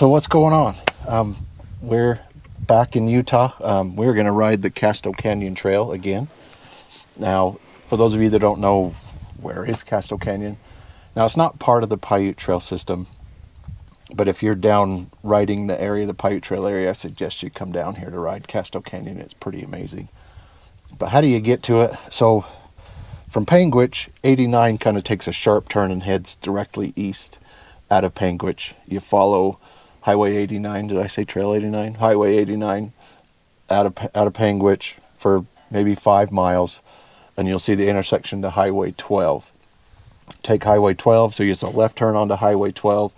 So what's going on? We're back in Utah. We're going to ride the Casto Canyon Trail again. Now, for those of you that don't know, where is Casto Canyon? Now, it's not part of the Paiute Trail system, but if you're down riding the area, the Paiute Trail area, I suggest you come down here to ride Casto Canyon. It's pretty amazing. But how do you get to it? So from Panguitch, 89 kind of takes a sharp turn and heads directly east out of Panguitch. You follow Highway 89. Did I say Trail 89? Highway 89 out of Panguitch for maybe 5 miles, and you'll see the intersection to Highway 12. Take Highway 12, so it's a left turn onto Highway 12.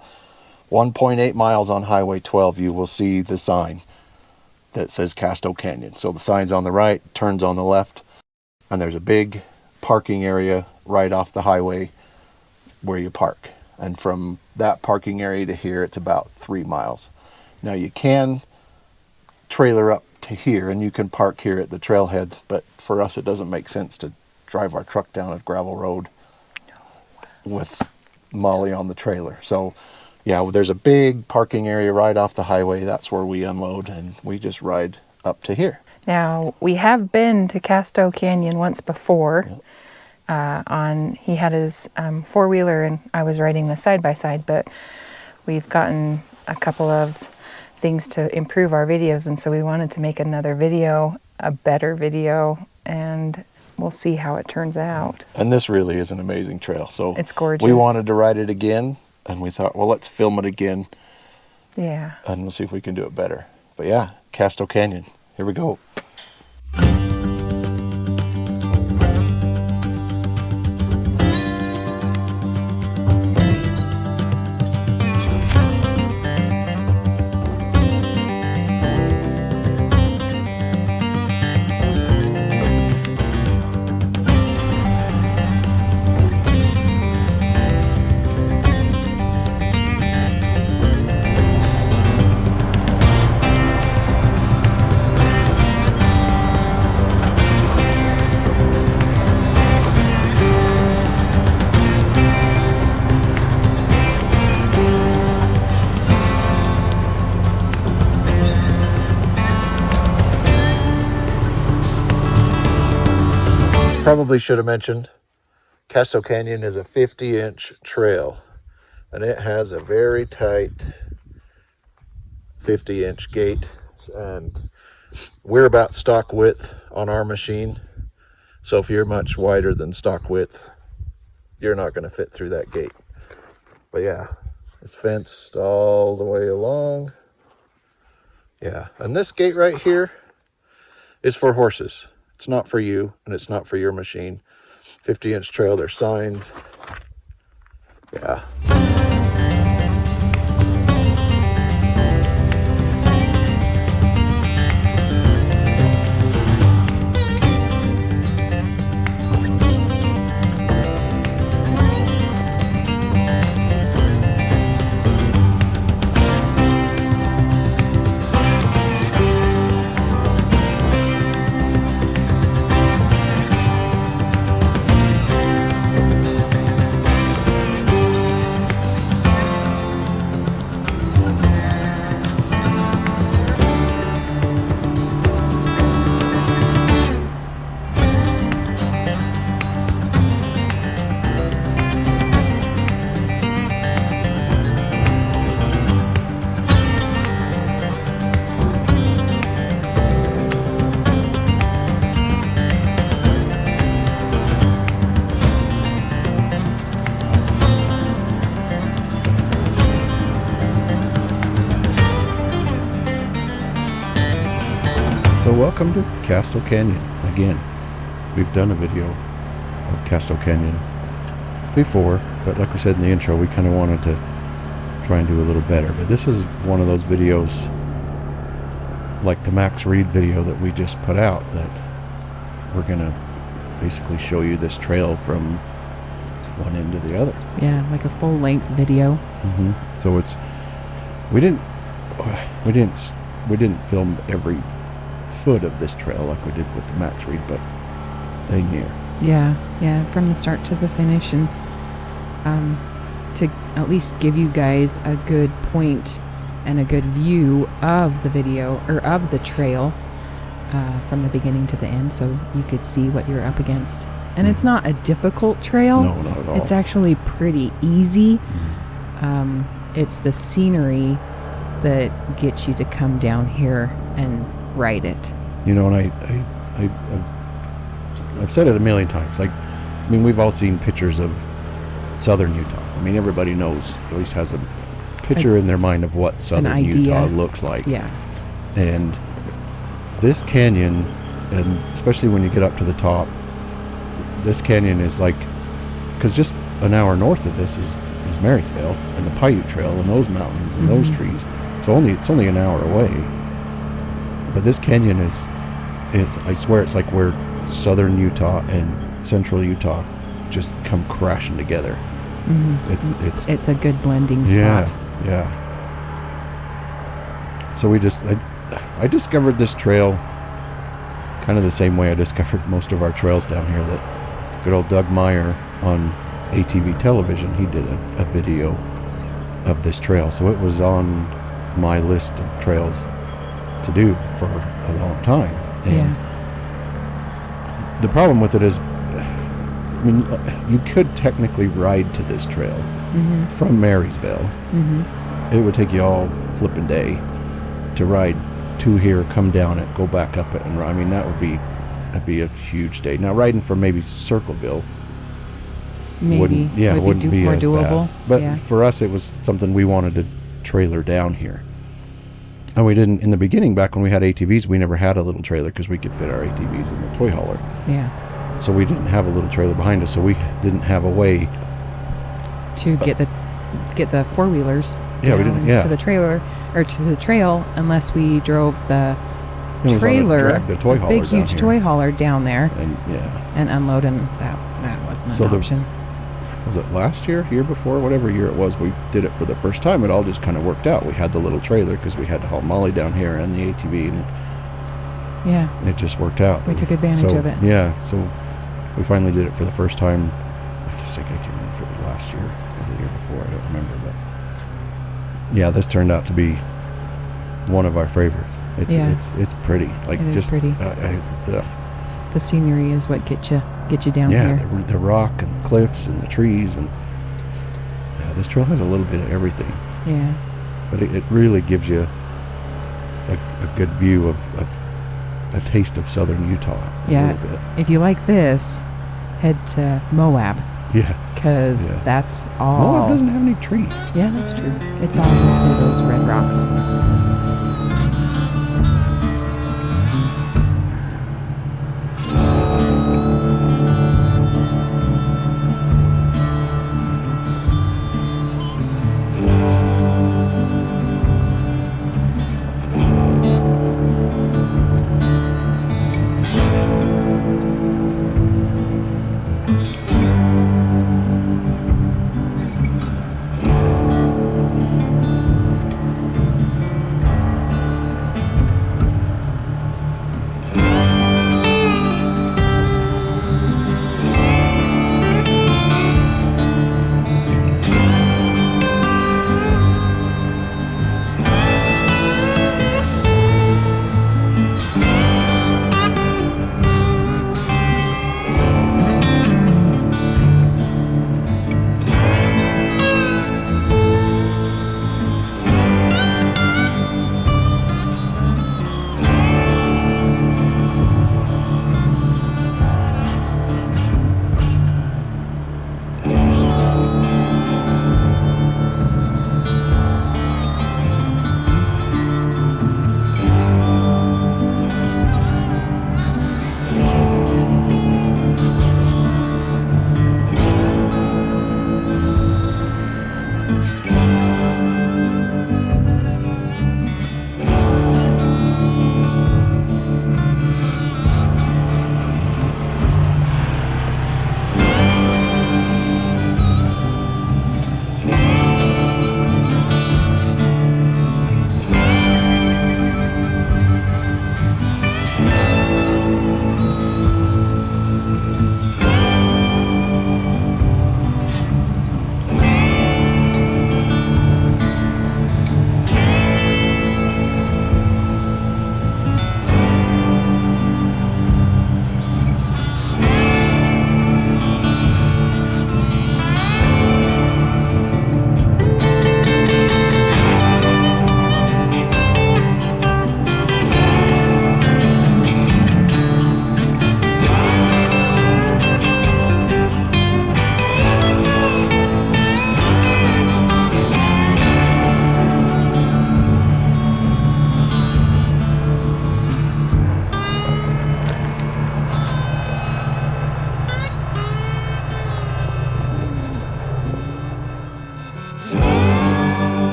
1.8 miles on Highway 12, you will see the sign that says Casto Canyon. So the sign's on the right, turns on the left, and there's a big parking area right off the highway where you park. And from that parking area to here, it's about 3 miles. Now you can trailer up to here and you can park here at the trailhead, but for us it doesn't make sense to drive our truck down a gravel road with Molly on the trailer. So yeah, there's a big parking area right off the highway. That's where we unload and we just ride up to here. Now, we have been to Casto Canyon once before. Yep. He had his four-wheeler and I was riding the side-by-side, but we've gotten a couple of things to improve our videos, and so we wanted to make another video, a better video, and we'll see how it turns out. And this really is an amazing trail. So it's gorgeous. We wanted to ride it again, and we thought, well, let's film it again. Yeah. And we'll see if we can do it better. But yeah, Casto Canyon. Here we go. Probably should have mentioned, Casto Canyon is a 50-inch trail, and it has a very tight 50-inch gate, and we're about stock width on our machine. So if you're much wider than stock width, you're not going to fit through that gate. But yeah, it's fenced all the way along. Yeah, and this gate right here is for horses. It's not for you, and it's not for your machine. 50-inch trail, there's signs. Yeah. So welcome to Casto Canyon. Again, we've done a video of Casto Canyon before, but like we said in the intro, we kind of wanted to try and do a little better. But this is one of those videos, like the Max Reed video that we just put out, that we're going to basically show you this trail from one end to the other. Yeah, like a full-length video. So it's we didn't film every foot of this trail like we did with the Max Reed, but dang near. Yeah, from the start to the finish, and to at least give you guys a good point and a good view of the video or of the trail from the beginning to the end, so you could see what you're up against. And it's not a difficult trail. No, not at all. It's actually pretty easy. It's the scenery that gets you to come down here and ride it. You know, and I've said it a million times. Like, I mean, we've all seen pictures of southern Utah. I mean, everybody knows, at least has a picture in their mind of what southern Utah looks like. Yeah. And this canyon, and especially when you get up to the top, this canyon is like, because just an hour north of this is Marysville and the Paiute Trail and those mountains and those trees. So it's only an hour away. But this canyon is I swear it's like where southern Utah and central Utah just come crashing together. It's a good blending spot. Yeah. So I discovered this trail kind of the same way I discovered most of our trails down here. That good old Doug Meyer on ATV television, he did a video of this trail. So it was on my list of trails to do for a long time. And the problem with it is, I mean, you could technically ride to this trail from Marysville. It would take you all flipping day to ride to here, come down it, go back up it, and I mean that'd be a huge day. Now riding from maybe Circleville wouldn't be more as doable. bad. But for us, it was something we wanted to trailer down here. And we didn't, in the beginning, back when we had ATVs, we never had a little trailer because we could fit our ATVs in the toy hauler. Yeah. So we didn't have a little trailer behind us, so we didn't have a way to get the four-wheelers we didn't to the trailer or to the trail unless we drove the trailer, the toy hauler big huge toy hauler down there and unload, and that wasn't an option. Was it last year before, whatever year it was, we did it for the first time. It all just kind of worked out. We had the little trailer because we had to haul Molly down here and the ATV, and it just worked out. We took advantage of it. Yeah, so we finally did it for the first time. I can't remember if it was last year or the year before. I don't remember, but yeah, this turned out to be one of our favorites. It's pretty. Like, it is just pretty. The scenery is what get you down here. Yeah, the rock and the cliffs and the trees, and this trail has a little bit of everything. Yeah. But it really gives you a good view of a taste of southern Utah. A little bit. If you like this, head to Moab. Yeah. Because that's all. Moab doesn't have any trees. Yeah, that's true. It's all mostly those red rocks.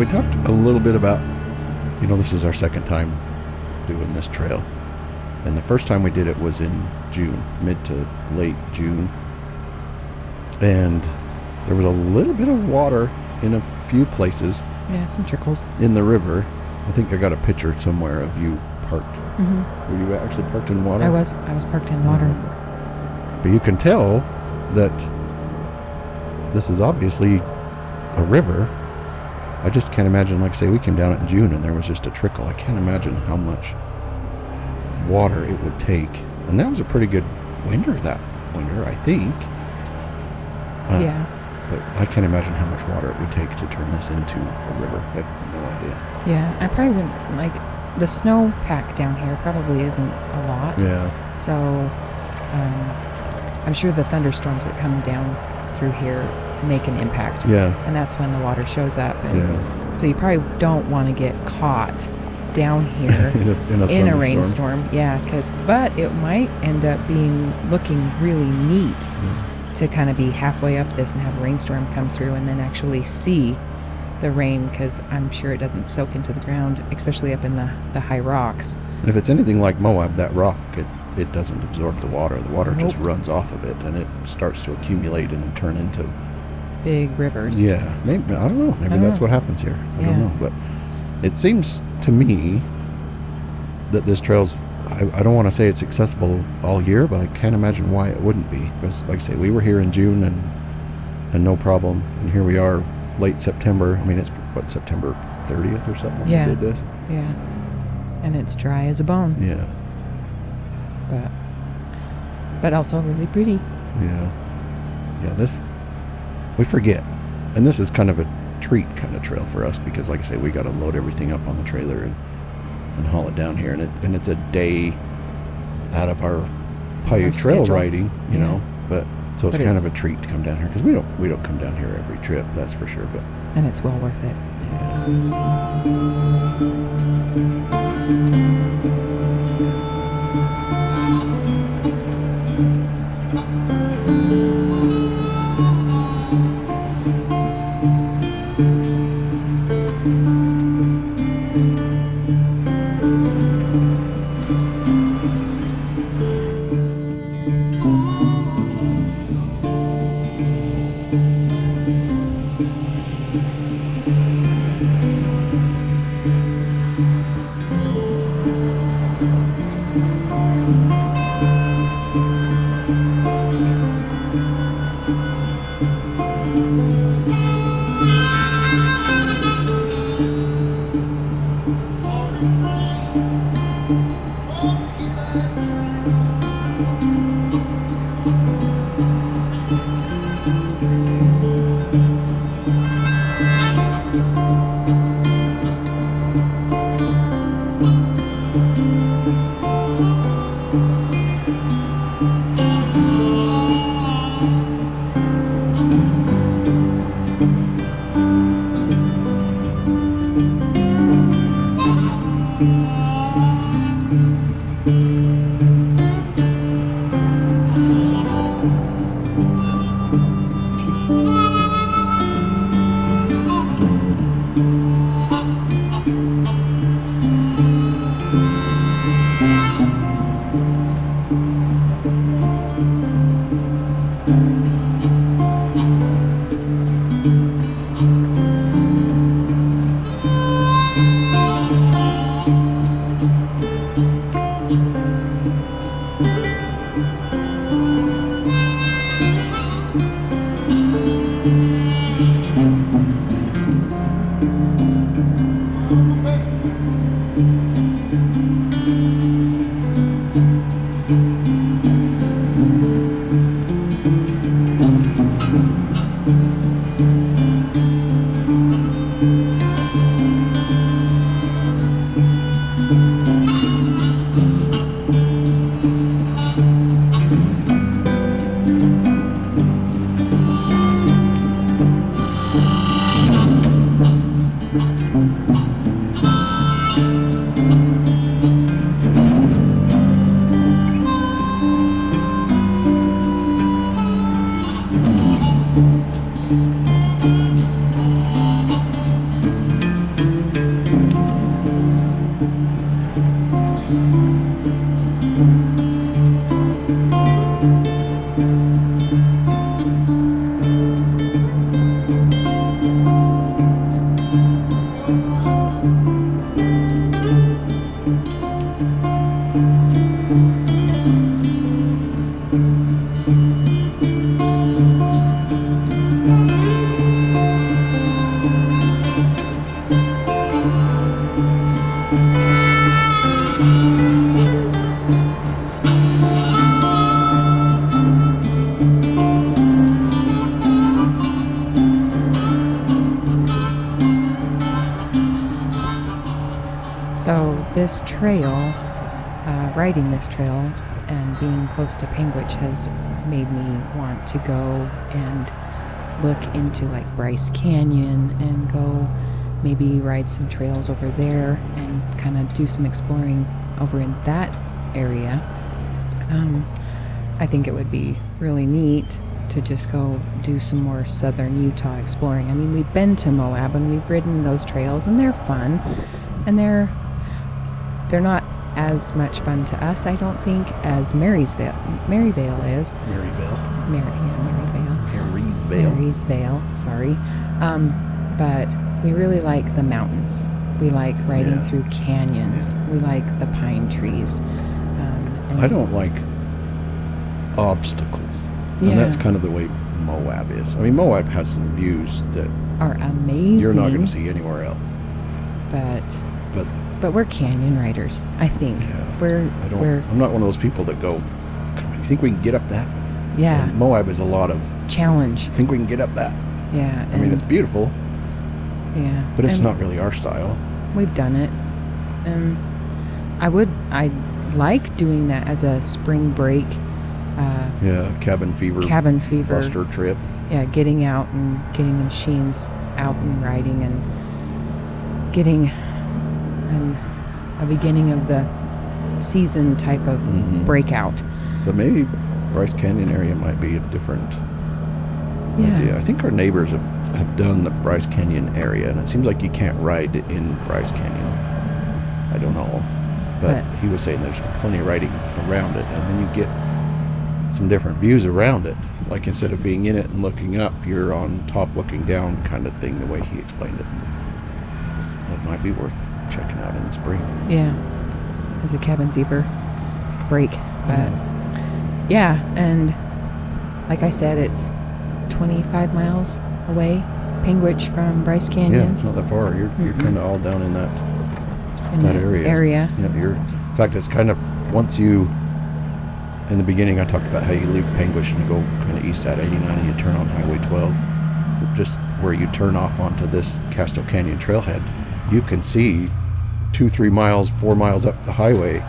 we talked a little bit about, this is our second time doing this trail. And the first time we did it was in June, mid to late June. And there was a little bit of water in a few places. Yeah, some trickles. In the river. I think I got a picture somewhere of you parked. Mm-hmm. Were you actually parked in water? I was parked in water. But you can tell that this is obviously a river. I just can't imagine, like, say we came down it in June and there was just a trickle. I can't imagine how much water it would take. And that was a pretty good winter that winter, I think. Yeah. But I can't imagine how much water it would take to turn this into a river. I have no idea. Yeah, I probably wouldn't, like, the snowpack down here probably isn't a lot. Yeah. So I'm sure the thunderstorms that come down through here make an impact. Yeah. And that's when the water shows up. And Yeah. so you probably don't want to get caught down here in a rainstorm. Yeah, but it might end up looking really neat to kind of be halfway up this and have a rainstorm come through and then actually see the rain, because I'm sure it doesn't soak into the ground, especially up in the high rocks. And if it's anything like Moab, that rock, it doesn't absorb the water. The water just runs off of it and it starts to accumulate and turn into big rivers. Yeah, maybe, I don't know. Maybe that's what happens here. I don't know. But it seems to me that this trail's, I don't want to say it's accessible all year, but I can't imagine why it wouldn't be. Because, like I say, we were here in June and no problem. And here we are late September. I mean, it's, September 30th or something when we did this? Yeah. And it's dry as a bone. Yeah. But also really pretty. Yeah. Yeah, this, we forget. And this is kind of a treat kind of trail for us because, like I say, we got to load everything up on the trailer and haul it down here. And it's a day out of our Paiute trail riding, you know. But so it's kind of a treat to come down here because we don't come down here every trip, that's for sure. But and it's well worth it. So this trail, riding this trail and being close to Panguitch has made me want to go and look into like Bryce Canyon and go maybe ride some trails over there and kind of do some exploring over in that area. I think it would be really neat to just go do some more southern Utah exploring. I mean, we've been to Moab and we've ridden those trails and they're fun, and they're not as much fun to us, I don't think, as Maryvale is. Marysvale, sorry. But we really like the mountains. We like riding through canyons. We like the pine trees. I don't like obstacles. And that's kind of the way Moab is. I mean, Moab has some views that are amazing. You're not going to see anywhere else. But we're canyon riders, I think. Yeah, I'm not one of those people that go, you think we can get up that? Yeah. And Moab is a lot of challenge. You think we can get up that? Yeah. I mean, it's beautiful. Yeah. But it's not really our style. We've done it. I like doing that as a spring break. Cabin fever buster trip. Yeah, getting out and getting the machines out and riding and getting a beginning of the season type of breakout. But maybe Bryce Canyon area might be a different idea. I think our neighbors have done the Bryce Canyon area, and it seems like you can't ride in Bryce Canyon. I don't know. But he was saying there's plenty of riding around it, and then you get some different views around it. Like instead of being in it and looking up, you're on top looking down kind of thing, the way he explained it. That might be worth checking out in the spring. Yeah, as a cabin fever break. But and like I said, it's 25 miles away, Panguitch from Bryce Canyon. Yeah, it's not that far. You're kind of all down in that area. Yeah, in fact, it's kind of once you. In the beginning, I talked about how you leave Panguitch and you go kind of east at 89 and you turn on Highway 12. Just where you turn off onto this Casto Canyon Trailhead, you can see 2-3 miles, 4 miles up the highway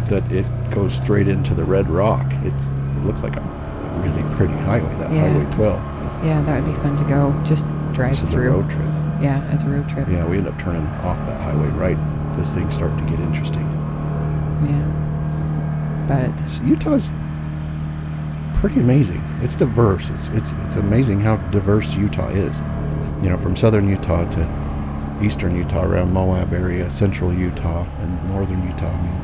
that it goes straight into the Red Rock. It looks like a really pretty highway, that Highway 12. Yeah, that would be fun to go. Just drive through. It's a road trip. Yeah, it's a road trip. Yeah, we end up turning off that highway right as things start to get interesting. Yeah. But Utah's pretty amazing. It's diverse. It's amazing how diverse Utah is. You know, from southern Utah to eastern Utah, around Moab area, central Utah, and northern Utah. I mean,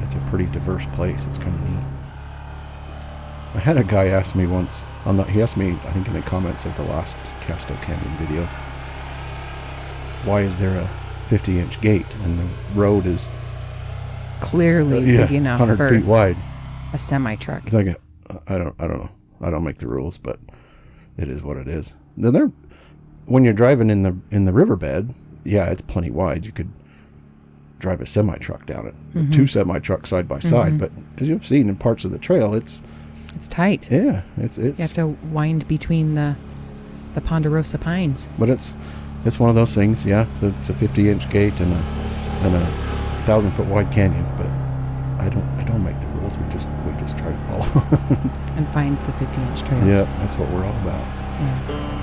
it's a pretty diverse place. It's kind of neat. I had a guy ask me once he asked me, I think in the comments of the last Casto Canyon video, why is there a 50-inch gate and the road is clearly big enough 100 feet wide, a semi-truck. It's like I don't know. I don't make the rules, but it is what it is. Then when you're driving in the riverbed, it's plenty wide. You could drive a semi-truck down it, 2 semi-trucks side by side. But as you've seen in parts of the trail, it's tight. Yeah, it's you have to wind between the ponderosa pines. But it's one of those things. Yeah, it's a 50-inch gate and a 1,000-foot wide canyon, but I don't make the rules. We just try to follow and find the 50-inch trails. Yeah, that's what we're all about. Yeah.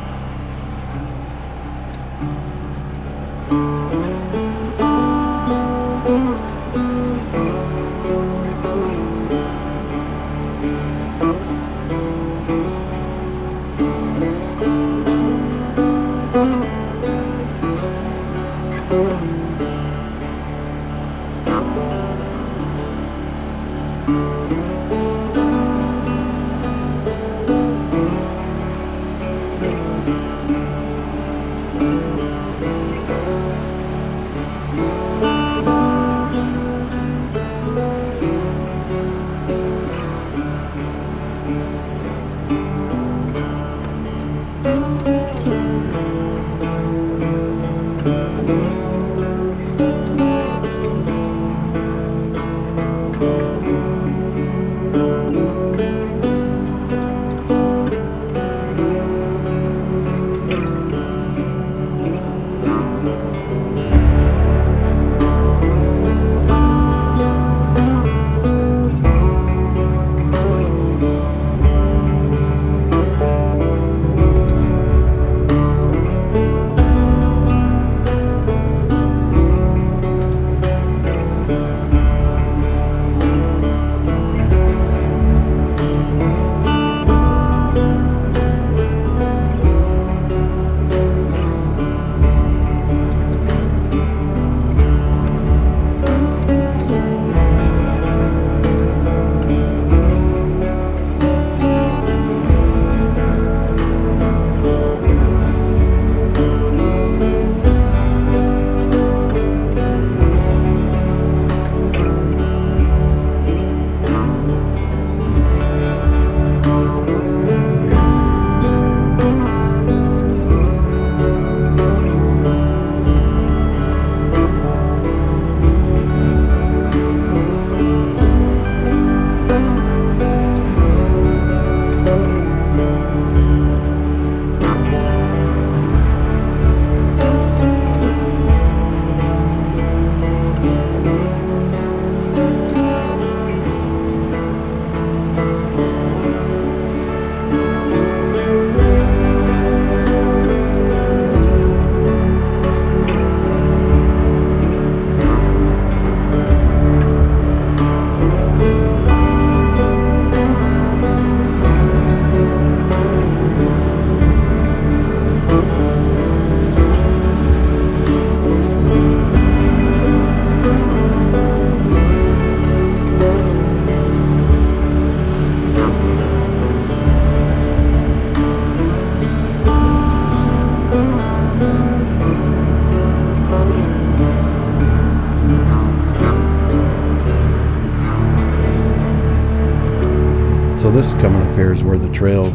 So this coming up here is where the trail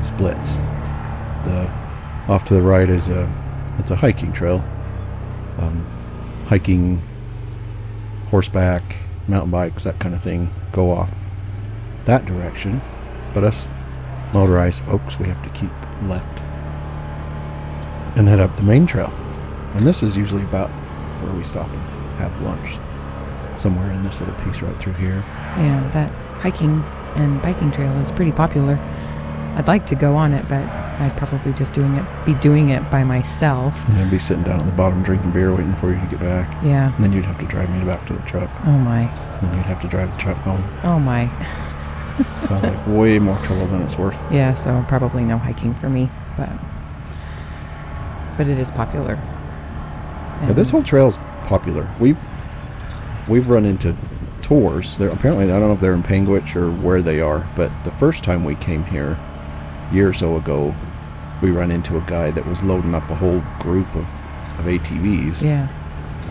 splits. The off to the right is it's a hiking trail. Hiking, horseback, mountain bikes, that kind of thing go off that direction. But us motorized folks, we have to keep left and head up the main trail. And this is usually about where we stop and have lunch. Somewhere in this little piece right through here. Yeah, that hiking and biking trail is pretty popular. I'd like to go on it, but I'd probably just be doing it by myself. And then be sitting down at the bottom drinking beer waiting for you to get back. Yeah. And then you'd have to drive me back to the truck. Oh my. Then you'd have to drive the truck home. Oh my. Sounds like way more trouble than it's worth. Yeah, so probably no hiking for me, but it is popular. Yeah, this whole trail's popular. We've run into tours. They're apparently, I don't know if they're in Panguitch or where they are, but the first time we came here, a year or so ago, we ran into a guy that was loading up a whole group of ATVs. Yeah,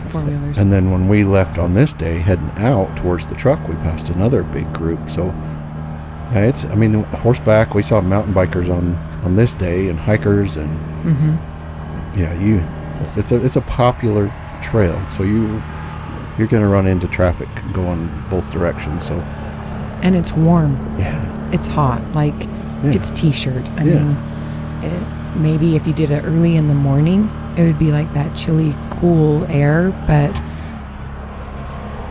four-wheelers. And then when we left on this day, heading out towards the truck, we passed another big group. So, yeah, horseback, we saw mountain bikers on this day, and hikers, and yeah, it's a popular trail. So you're going to run into traffic going both directions. So, and it's warm. Yeah, it's hot. Like it's t-shirt. I mean, maybe if you did it early in the morning, it would be like that chilly, cool air. But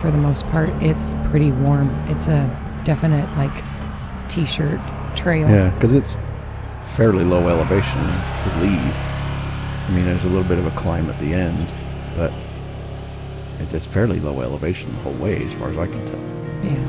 for the most part, it's pretty warm. It's a definite like t-shirt trail. Yeah, because it's fairly low elevation, I believe. I mean, there's a little bit of a climb at the end, but it's fairly low elevation the whole way, as far as I can tell. Yeah.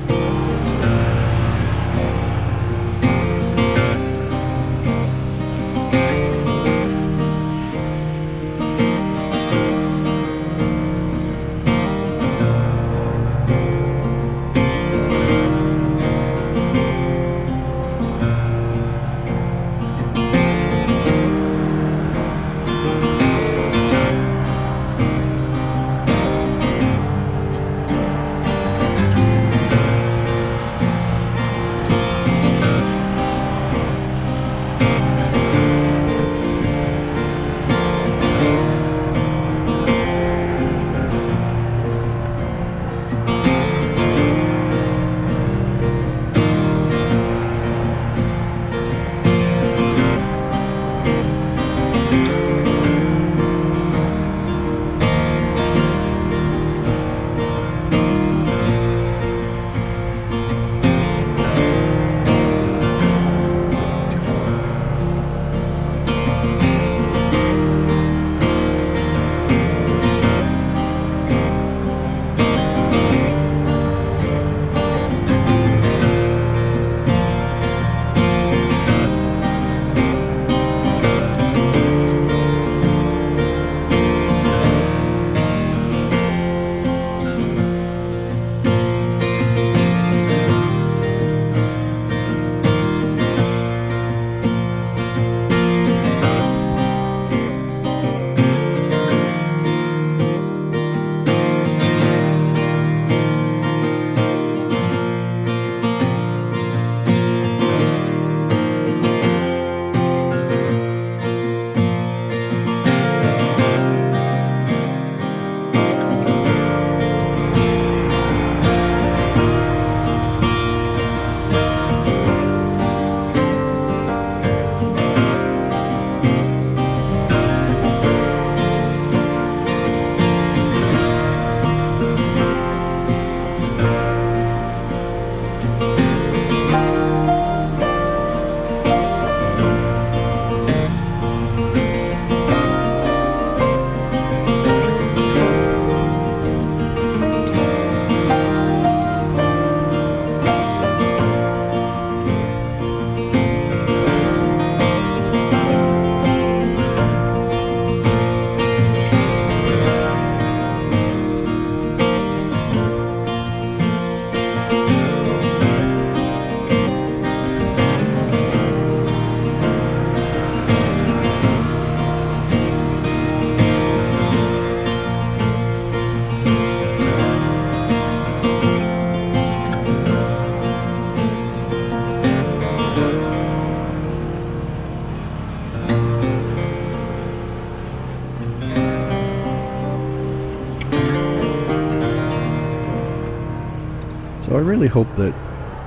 So I really hope that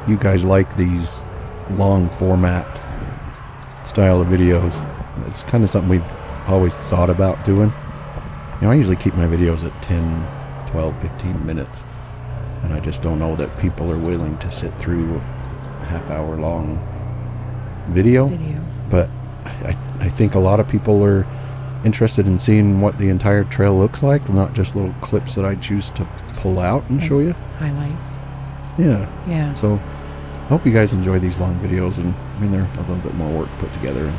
you guys like these long format style of videos. It's kind of something we've always thought about doing. I usually keep my videos at 10, 12, 15 minutes. And I just don't know that people are willing to sit through a half-hour long video. But I think a lot of people are interested in seeing what the entire trail looks like, not just little clips that I choose to pull out and show you. Highlights. Yeah. So I hope you guys enjoy these long videos, and I mean, they're a little bit more work put together and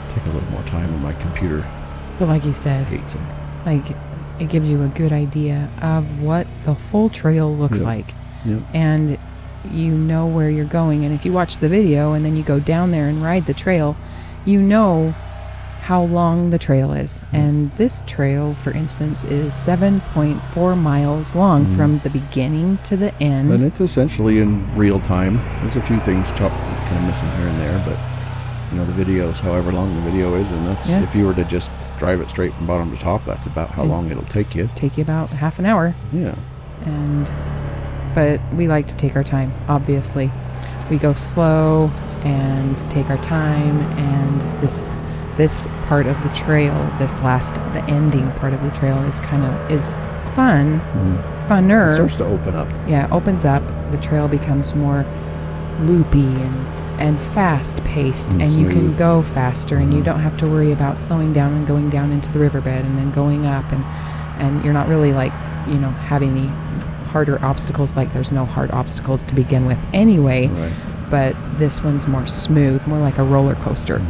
take a little more time, and my computer But like you said, hates them. like it gives you a good idea of what the full trail looks like. Yep. And you know where you're going. And if you watch the video and then you go down there and ride the trail, you know how long the trail is. And this trail, for instance, is 7.4 miles long from the beginning to the end. And it's essentially in real time. There's a few things chopped, kind of missing here and there, but the video's however long the video is, and that's if you were to just drive it straight from bottom to top, that's about how long it'll take you. Take you about half an hour. Yeah. But we like to take our time, obviously. We go slow and take our time, and this part of the trail, the ending part of the trail is fun, funner. It starts to open up. Yeah, it opens up. The trail becomes more loopy and fast-paced, and you can go faster, and you don't have to worry about slowing down and going down into the riverbed and then going up, and you're not really having any harder obstacles. Like, there's no hard obstacles to begin with anyway. Right. But this one's more smooth, more like a roller coaster,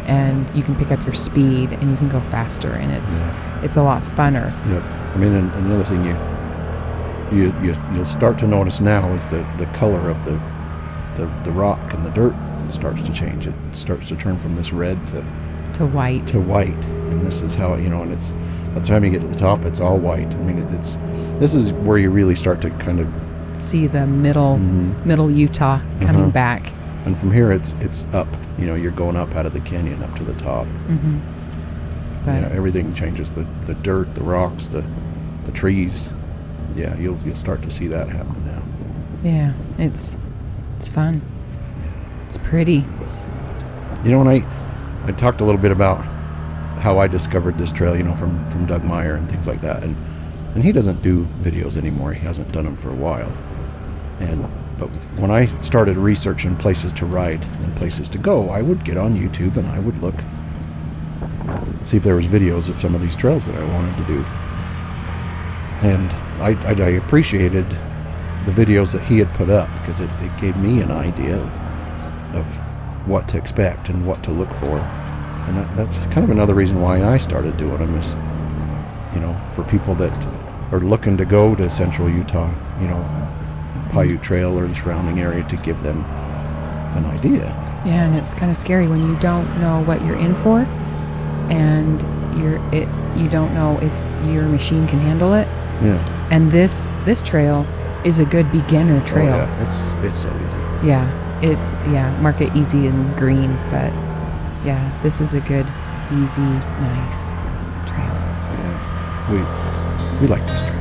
and you can pick up your speed and you can go faster, and it's a lot funner. Yep. I mean, another thing you'll start to notice now is the color of the rock and the dirt starts to change. It starts to turn from this red to white. And this is how and it's by the time you get to the top, it's all white. I mean, this is where you really start to kind of see the middle Utah coming back. And from here, it's up. You're going up out of the canyon up to the top. But everything changes. The dirt, the rocks, the trees. Yeah, you'll start to see that happen now. Yeah, it's fun. It's pretty. And I talked a little bit about how I discovered this trail, from Doug Meyer and things like that. And he doesn't do videos anymore. He hasn't done them for a while. But when I started researching places to ride and places to go, I would get on YouTube and I would look, see if there was videos of some of these trails that I wanted to do. And I appreciated the videos that he had put up, because it gave me an idea of what to expect and what to look for. And that's kind of another reason why I started doing them, is for people that are looking to go to central Utah, Paiute Trail or the surrounding area, to give them an idea. Yeah, and it's kind of scary when you don't know what you're in for, and you don't know if your machine can handle it. Yeah. And this trail is a good beginner trail. Oh, yeah. It's so easy. Yeah, mark it easy and green, but yeah, this is a good, easy, nice trail. Yeah. We like this trail.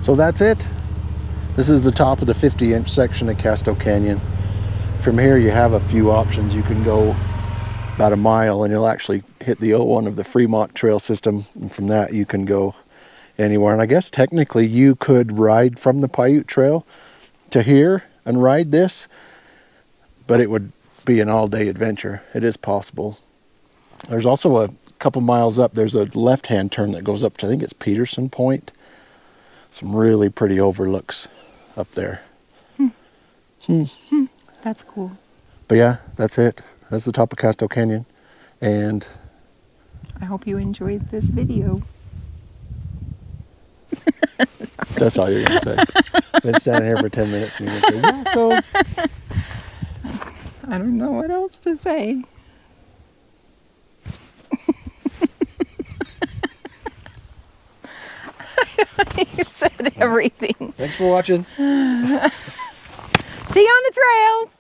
So that's it. This is the top of the 50-inch section of Casto Canyon. From here you have a few options. You can go about a mile and you'll actually hit the O1 of the Fremont Trail system, and from that you can go anywhere. And I guess technically you could ride from the Paiute Trail to here and ride this, but it would be an all-day adventure. It is possible. There's also a couple miles up, there's a left-hand turn that goes up to, I think it's Peterson Point. Some really pretty overlooks up there. That's cool. But yeah, that's it. That's the top of Casto Canyon. And I hope you enjoyed this video. that's all you're going to say. Been standing here for 10 minutes and you're going to say, yeah, so. I don't know what else to say. You said everything. Thanks for watching. See you on the trails.